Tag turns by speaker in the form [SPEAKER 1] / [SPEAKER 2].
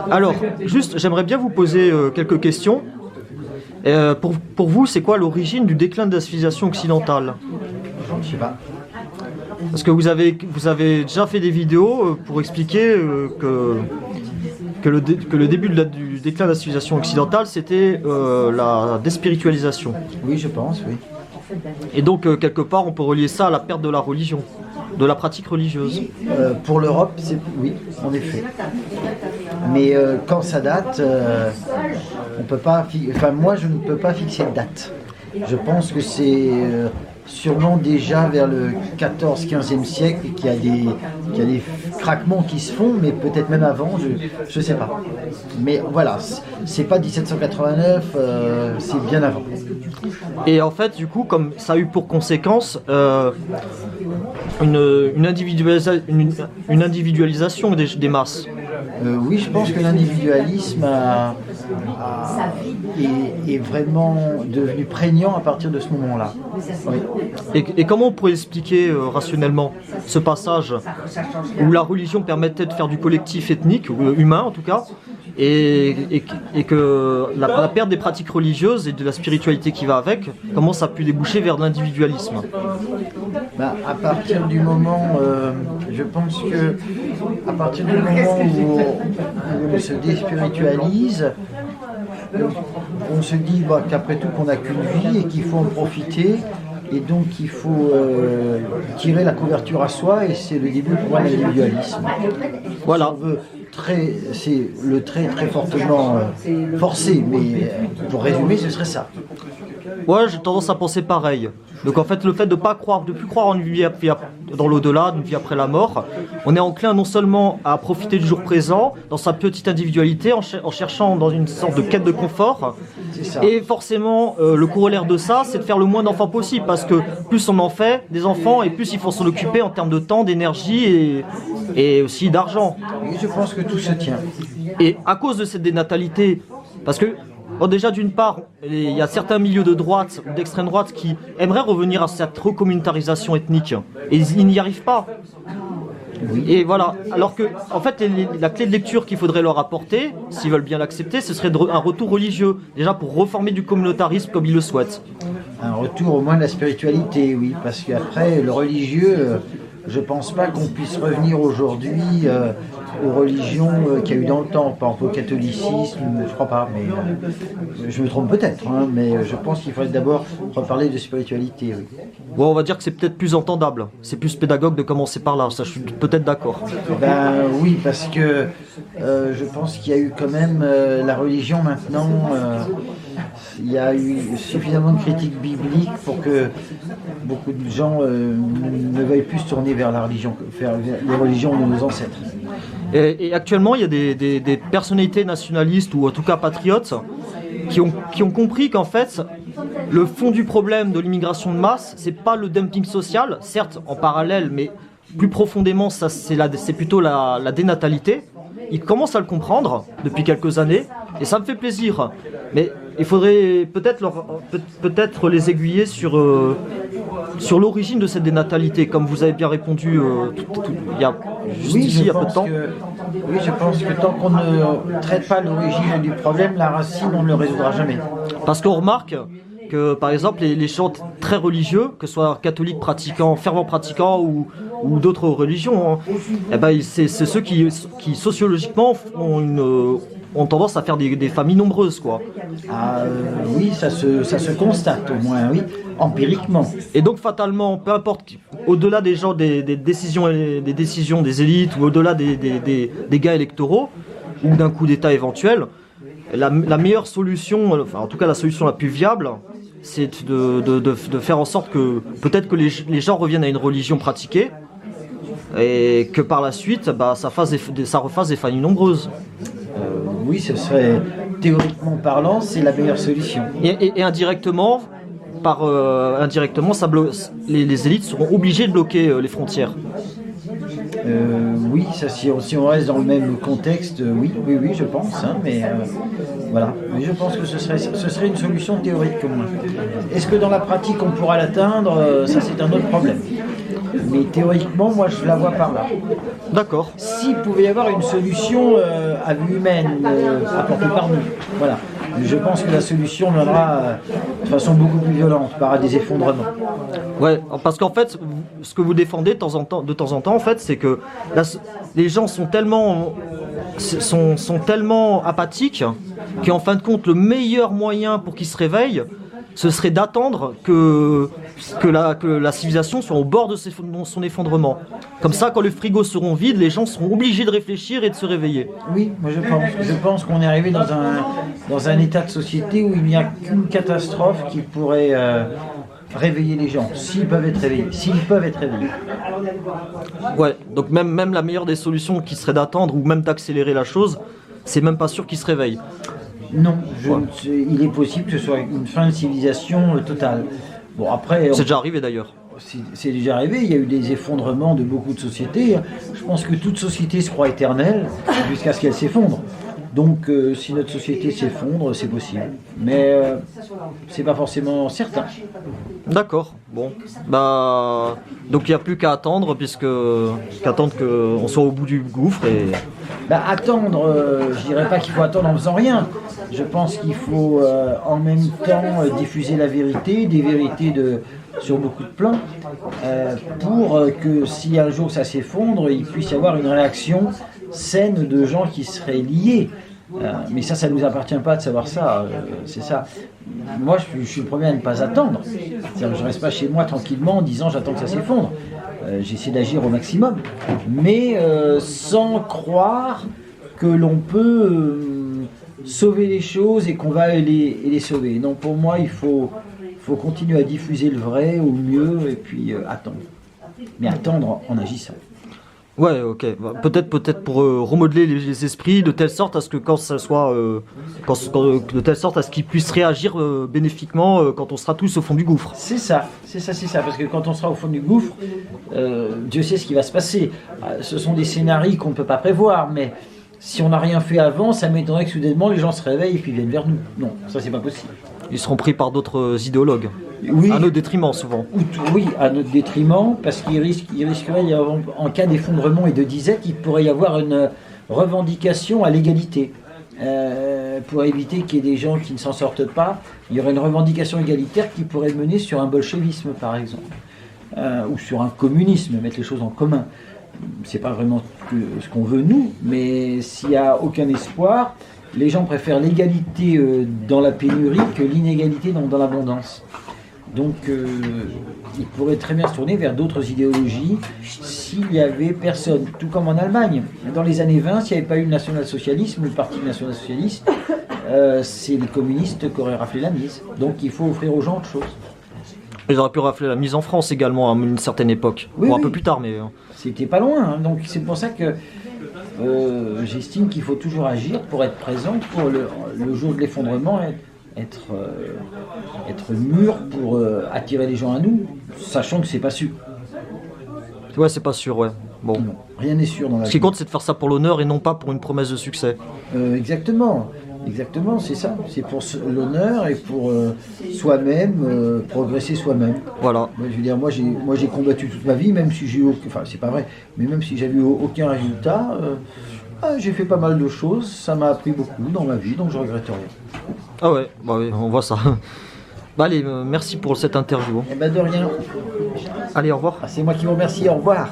[SPEAKER 1] Alors, juste, j'aimerais bien vous poser quelques questions. Pour vous, c'est quoi l'origine du déclin de la civilisation occidentale?
[SPEAKER 2] Je sais pas.
[SPEAKER 1] Parce que vous avez déjà fait des vidéos pour expliquer que le début du déclin de la civilisation occidentale, c'était la déspiritualisation.
[SPEAKER 2] Oui, je pense, oui.
[SPEAKER 1] Et donc, quelque part, on peut relier ça à la perte de la religion, de la pratique religieuse.
[SPEAKER 2] Pour l'Europe, oui, en effet. Mais quand ça date, on peut pas. Enfin, moi, je ne peux pas fixer de date. Je pense que c'est sûrement déjà vers le 14-15e siècle qu'il y a des craquements qui se font, mais peut-être même avant, je ne sais pas. Mais voilà, c'est pas 1789, c'est bien avant.
[SPEAKER 1] Et en fait, du coup, comme ça a eu pour conséquence une individualisation des masses.
[SPEAKER 2] Oui, je pense que l'individualisme est vraiment devenu prégnant à partir de ce moment-là. Oui.
[SPEAKER 1] Et comment on pourrait expliquer rationnellement ce passage où la religion permettait de faire du collectif ethnique, ou humain en tout cas, et que la perte des pratiques religieuses et de la spiritualité qui va avec, comment ça a pu déboucher vers l'individualisme?
[SPEAKER 2] À partir du moment, je pense que à partir du moment où on se déspiritualise, on se dit qu'après tout qu'on n'a qu'une vie et qu'il faut en profiter, et donc il faut tirer la couverture à soi, et c'est le début pour moi de l'individualisme.
[SPEAKER 1] Voilà.
[SPEAKER 2] C'est le trait très fortement forcé, mais pour résumer, ce serait ça.
[SPEAKER 1] Ouais, j'ai tendance à penser pareil. Donc en fait, le fait de plus croire en une vie dans l'au-delà, une vie après la mort, on est enclin non seulement à profiter du jour présent, dans sa petite individualité, en cherchant dans une sorte de quête de confort. Et forcément, le corollaire de ça, c'est de faire le moins d'enfants possible, parce que plus on en fait des enfants, et plus il faut s'en occuper en termes de temps, d'énergie et aussi d'argent.
[SPEAKER 2] Oui, je pense que tout se tient.
[SPEAKER 1] Et à cause de cette dénatalité, parce que déjà d'une part, il y a certains milieux de droite ou d'extrême droite qui aimeraient revenir à cette recommunautarisation ethnique, et ils n'y arrivent pas. Oui. Et voilà, alors que en fait la clé de lecture qu'il faudrait leur apporter, s'ils veulent bien l'accepter, ce serait un retour religieux, déjà pour reformer du communautarisme comme ils le souhaitent.
[SPEAKER 2] Un retour au moins de la spiritualité, oui, parce qu'après le religieux, je pense pas qu'on puisse revenir aujourd'hui aux religions qu'il y a eu dans le temps, par exemple au catholicisme, je crois pas, mais je me trompe peut-être, mais je pense qu'il faudrait d'abord reparler de spiritualité. Oui.
[SPEAKER 1] Bon, on va dire que c'est peut-être plus entendable, c'est plus pédagogue de commencer par là, ça je suis peut-être d'accord.
[SPEAKER 2] Oui, parce que je pense qu'il y a eu quand même la religion maintenant, il y a eu suffisamment de critiques bibliques pour que beaucoup de gens ne veuillent plus se tourner vers la religion, vers les religions de nos ancêtres.
[SPEAKER 1] Et actuellement, il y a des personnalités nationalistes ou en tout cas patriotes qui ont compris qu'en fait, le fond du problème de l'immigration de masse, c'est pas le dumping social, certes en parallèle, mais plus profondément, c'est plutôt la dénatalité. Ils commencent à le comprendre depuis quelques années et ça me fait plaisir. Mais il faudrait peut-être les aiguiller sur l'origine de cette dénatalité, comme vous avez bien répondu il y a peu de temps.
[SPEAKER 2] Oui, je pense que tant qu'on ne traite pas l'origine du problème, la racine, on ne le résoudra jamais.
[SPEAKER 1] Parce qu'on remarque que, par exemple, les gens très religieux, que ce soit catholiques pratiquants, fervents pratiquants ou d'autres religions, c'est ceux qui sociologiquement ont tendance à faire des familles nombreuses, quoi.
[SPEAKER 2] Oui, ça se constate au moins, oui, empiriquement.
[SPEAKER 1] Et donc fatalement, peu importe, au-delà des gens, des décisions des élites, ou au-delà des gains électoraux, ou d'un coup d'État éventuel, la meilleure solution, enfin en tout cas la solution la plus viable, c'est de faire en sorte que peut-être que les gens reviennent à une religion pratiquée, et que par la suite, ça refasse des familles nombreuses.
[SPEAKER 2] Oui, ce serait, théoriquement parlant, c'est la meilleure solution.
[SPEAKER 1] Et indirectement, les élites seront obligées de bloquer les frontières.
[SPEAKER 2] Oui, ça, si on reste dans le même contexte, oui, je pense, mais voilà. Mais je pense que ce serait une solution théorique au moins. Est-ce que dans la pratique on pourra l'atteindre? Ça, c'est un autre problème. Mais théoriquement, moi, je la vois par là.
[SPEAKER 1] D'accord.
[SPEAKER 2] S'il pouvait y avoir une solution à vue humaine apportée par nous, voilà. Je pense que la solution viendra de façon beaucoup plus violente, par des effondrements.
[SPEAKER 1] Ouais, parce qu'en fait, ce que vous défendez de temps en temps, en fait, c'est que les gens sont tellement apathiques qu'en fin de compte, le meilleur moyen pour qu'ils se réveillent, ce serait d'attendre que la civilisation soit au bord de son effondrement. Comme ça, quand les frigos seront vides, les gens seront obligés de réfléchir et de se réveiller.
[SPEAKER 2] Oui, moi je pense qu'on est arrivé dans un état de société où il n'y a qu'une catastrophe qui pourrait réveiller les gens, s'ils peuvent être réveillés.
[SPEAKER 1] Ouais, donc même la meilleure des solutions qui serait d'attendre ou même d'accélérer la chose, c'est même pas sûr qu'ils se réveillent.
[SPEAKER 2] Non, il est possible que ce soit une fin de civilisation totale. Bon, après,
[SPEAKER 1] c'est déjà arrivé d'ailleurs.
[SPEAKER 2] C'est déjà arrivé, il y a eu des effondrements de beaucoup de sociétés. Je pense que toute société se croit éternelle jusqu'à ce qu'elle s'effondre. Donc si notre société s'effondre, c'est possible. Mais c'est pas forcément certain.
[SPEAKER 1] D'accord, bon. Bah, donc il n'y a plus qu'à attendre, qu'attendre qu'on soit au bout du gouffre et...
[SPEAKER 2] Bah, attendre, je dirais pas qu'il faut attendre en faisant rien. Je pense qu'il faut en même temps diffuser la vérité, des vérités sur beaucoup de plans, pour que si un jour ça s'effondre, il puisse y avoir une réaction saine de gens qui seraient liés. Mais ça ne nous appartient pas de savoir ça, c'est ça. Moi, je suis le premier à ne pas attendre. Je ne reste pas chez moi tranquillement en disant j'attends que ça s'effondre. J'essaie d'agir au maximum, mais sans croire que l'on peut sauver les choses et qu'on va les sauver. Non, pour moi, il faut continuer à diffuser le vrai au mieux et puis attendre. Mais attendre en agissant.
[SPEAKER 1] Ouais, ok. Peut-être pour remodeler les esprits de telle sorte à ce que quand ça soit, de telle sorte à ce qu'ils puissent réagir bénéfiquement quand on sera tous au fond du gouffre.
[SPEAKER 2] C'est ça. Parce que quand on sera au fond du gouffre, Dieu sait ce qui va se passer. Ce sont des scénarios qu'on ne peut pas prévoir, mais si on n'a rien fait avant, ça m'étonnerait que soudainement les gens se réveillent et puis viennent vers nous. Non, ça c'est pas possible.
[SPEAKER 1] Ils seront pris par d'autres idéologues.
[SPEAKER 2] Oui.
[SPEAKER 1] À notre détriment souvent.
[SPEAKER 2] Oui, à notre détriment, parce qu'il risquerait, en cas d'effondrement et de disette, il pourrait y avoir une revendication à l'égalité. Pour éviter qu'il y ait des gens qui ne s'en sortent pas, il y aurait une revendication égalitaire qui pourrait mener sur un bolchevisme, par exemple, ou sur un communisme, mettre les choses en commun. C'est pas vraiment ce qu'on veut nous, mais s'il n'y a aucun espoir, les gens préfèrent l'égalité dans la pénurie que l'inégalité dans l'abondance. Donc il pourrait très bien se tourner vers d'autres idéologies s'il n'y avait personne, tout comme en Allemagne. Dans les années 20, s'il n'y avait pas eu le national-socialisme, le parti national-socialiste, c'est les communistes qui auraient raflé la mise. Donc il faut offrir aux gens autre chose.
[SPEAKER 1] Ils auraient pu rafler la mise en France également à une certaine époque.
[SPEAKER 2] Oui,
[SPEAKER 1] bon,
[SPEAKER 2] oui.
[SPEAKER 1] un peu plus tard, mais...
[SPEAKER 2] C'était pas loin, hein. Donc c'est pour ça que j'estime qu'il faut toujours agir pour être présent pour le jour de l'effondrement, être mûr pour attirer les gens à nous, sachant que c'est pas sûr.
[SPEAKER 1] Ouais, c'est pas sûr, ouais. Bon.
[SPEAKER 2] Non, rien n'est sûr dans la vie.
[SPEAKER 1] Ce qui compte, c'est de faire ça pour l'honneur et non pas pour une promesse de succès.
[SPEAKER 2] Exactement, c'est ça. C'est pour l'honneur et pour soi-même, progresser soi-même.
[SPEAKER 1] Voilà.
[SPEAKER 2] Je veux dire, moi j'ai combattu toute ma vie, même si j'ai eu, enfin c'est pas vrai, mais même si j'avais eu aucun résultat, j'ai fait pas mal de choses, ça m'a appris beaucoup dans ma vie, donc je regrette rien.
[SPEAKER 1] Ah ouais, bah oui, on voit ça. Bah allez, merci pour cette interview.
[SPEAKER 2] Eh ben de rien.
[SPEAKER 1] Allez, au revoir.
[SPEAKER 2] C'est moi qui vous remercie, au revoir.